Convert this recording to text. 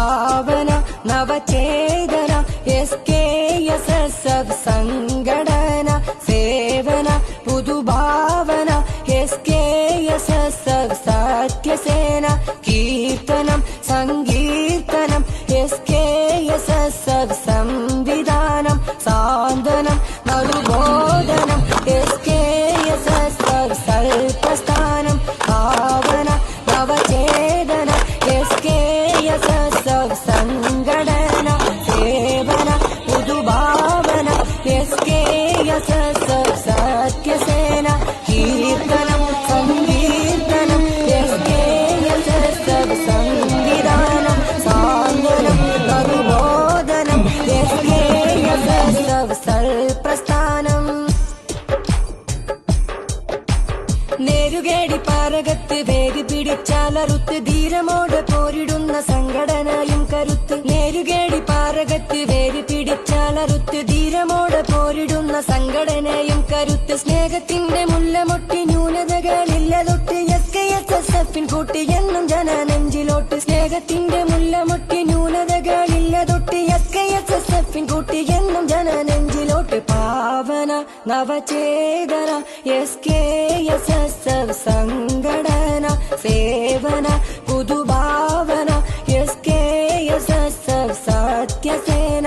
പാവന Navachetana SKSSF സംഘടന സേവന പുതുഭാവന SKSSF സത്യസേന കീർത്തനം സങ്കീർത്തനം SKSSF സംവിധാനം സാന്ത്വനം നടുബോധനം SKSSF സൽപ്രസ്ഥാനം ഭാവന നവചേതന SKSSF സംഘടന സേവന പുതുഭാവന SKSSF സത്യസേന കീർത്തനം സങ്കീർത്തനം SKSSF സംവിധാനം സാന്ത്വനം നടുബോധനം SKSSF സൽപ്രസ്ഥാനം നേരുകേടി പാരകത്ത് വേര് പിടിച്ചാലറുത്ത് ധീരമോടെ പോരിടുന്ന സംഘടനയും കരുത്ത് നേരുകേടി പാരകത്ത് വേര് പിടിച്ചാലറുത്ത് ധീരമോടെ പോരിടുന്ന സംഘടനയും കരുത്ത് സ്നേഹത്തിന്റെ മുല്ലമൊട്ടി ന്യൂനതകളില്ലതൊട്ട് SKSSF കൂട്ടി എന്നും ജനനെഞ്ചിലോട്ട് സ്നേഹത്തിന്റെ മുല്ലമൊട്ടി ന്യൂനതകളില്ലതൊട്ട് SKSSF കൂട്ടി എന്നും ജനനെഞ്ചിലോട്ട് പാവന നവചേതന SKSSF സംഘടന സേവന പുതുഭാവന SKSSF സത്യസേന